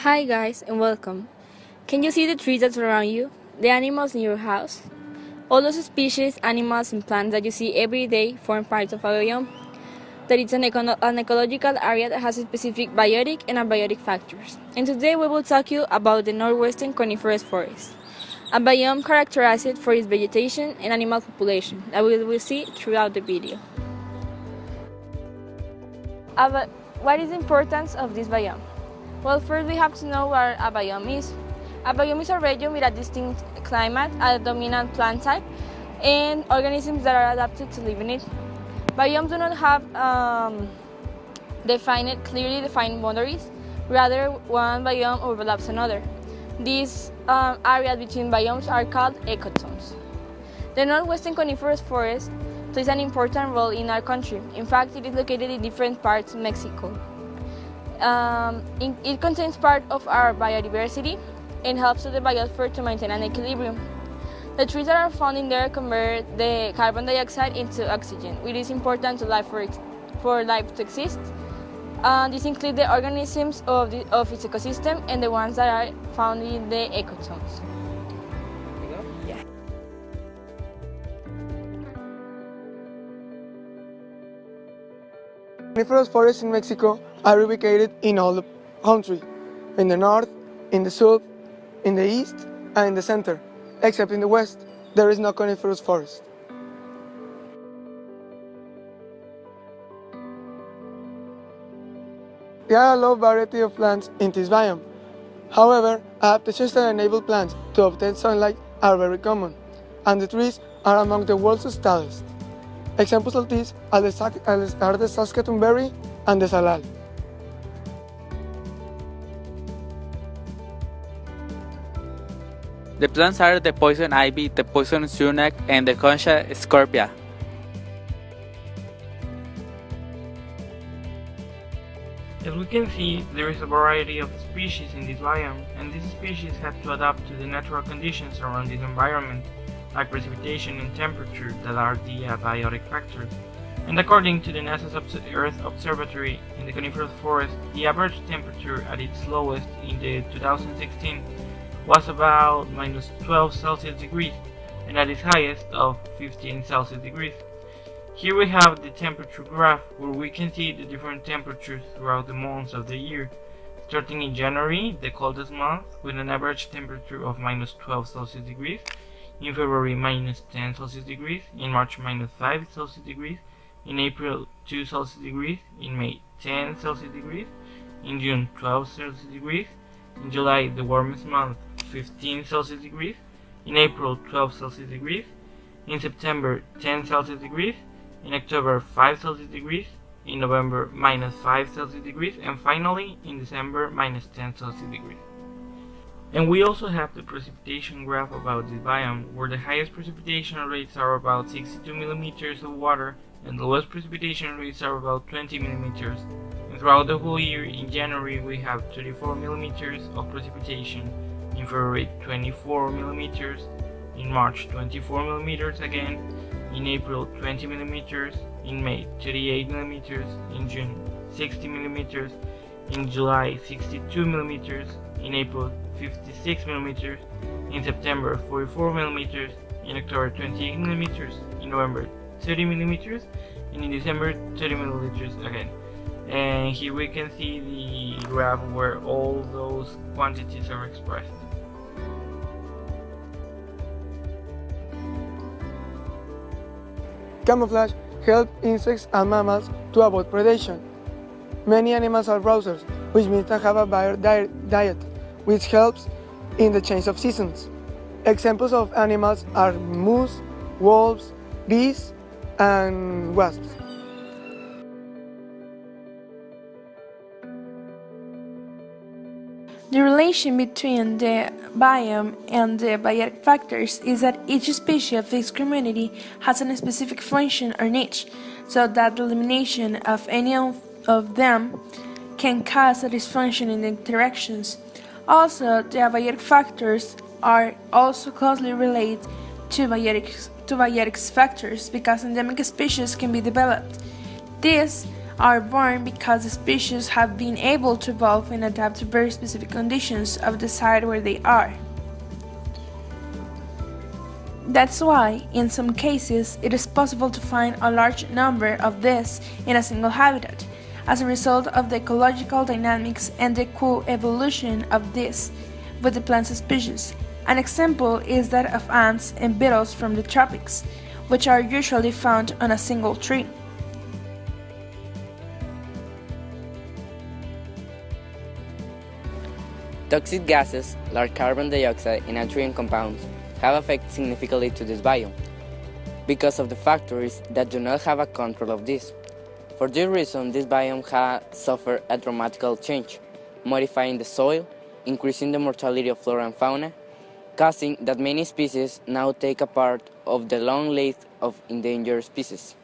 Hi guys and welcome. Can you see the trees that surround you? The animals in your house? All those species, animals and plants that you see every day form parts of a biome. That it's an ecological area that has specific biotic and abiotic factors. And today we will talk you about the northwestern coniferous forest, a biome characterized for its vegetation and animal population that we will see throughout the video. What is the importance of this biome? Well, first we have to know what a biome is. A biome is a region with a distinct climate, a dominant plant type, and organisms that are adapted to live in it. Biomes do not have clearly defined boundaries. Rather, one biome overlaps another. These areas between biomes are called ecozones. The northwestern coniferous forest plays an important role in our country. In fact, it is located in different parts of Mexico. It contains part of our biodiversity and helps the biosphere to maintain an equilibrium. The trees that are found in there convert the carbon dioxide into oxygen, which is important to life for life to exist. These include the organisms of its ecosystem and the ones that are found in the ecozones. Coniferous forests in Mexico are ubicated in all the country, in the north, in the south, in the east, and in the center. Except in the west, there is no coniferous forest. There are a low variety of plants in this biome. However, adaptations that enable plants to obtain sunlight are very common, and the trees are among the world's tallest. Examples of these are the Saskatoon berry and the salal. The plants are the poison ivy, the poison sumac, and the concha scorpia. As we can see, there is a variety of species in this biome, and these species have to adapt to the natural conditions around this environment, like precipitation and temperature that are the abiotic factors. And according to the NASA's Earth Observatory in the coniferous forest, the average temperature at its lowest in the 2016 was about minus 12 Celsius degrees, and at its highest of 15 Celsius degrees. Here we have the temperature graph where we can see the different temperatures throughout the months of the year, starting in January, the coldest month, with an average temperature of minus 12 Celsius degrees, in February minus 10 Celsius degrees, in March minus 5 Celsius degrees, in April 2 Celsius degrees, in May 10 Celsius degrees, in June 12 Celsius degrees, in July, the warmest month, 15 Celsius degrees, in April 12 Celsius degrees, in September 10 Celsius degrees, in October 5 Celsius degrees, in November minus 5 Celsius degrees, and finally in December minus 10 Celsius degrees. And we also have the precipitation graph about this biome, where the highest precipitation rates are about 62 millimeters of water and the lowest precipitation rates are about 20 millimeters. And throughout the whole year, in January we have 34 millimeters of precipitation, in February 24 millimeters, in March 24 millimeters again, in April 20 millimeters, in May 38 millimeters, in June 60 millimeters, in July 62 millimeters, in April 56 millimeters, in September 44 millimeters, in October 28 millimeters, in November 30 millimeters, and in December 30 millimeters again. And here we can see the graph where all those quantities are expressed. Camouflage helps insects and mammals to avoid predation. Many animals are browsers, which means they have a varied diet, which helps in the change of seasons. Examples of animals are moose, wolves, bees, and wasps. The relation between the biome and the biotic factors is that each species of this community has a specific function or niche, so that the elimination of any of them can cause a dysfunction in the interactions. Also, the abiotic factors are also closely related to biotic factors because endemic species can be developed. These are born because the species have been able to evolve and adapt to very specific conditions of the site where they are. That's why, in some cases, it is possible to find a large number of these in a single habitat, as a result of the ecological dynamics and the co-evolution of these with the plant species. An example is that of ants and beetles from the tropics, which are usually found on a single tree. Toxic gases, like carbon dioxide and nitrogen compounds, have affected significantly to this biome, because of the factories that do not have a control of this. For this reason, this biome has suffered a dramatic change, modifying the soil, increasing the mortality of flora and fauna, causing that many species now take a part of the long list of endangered species.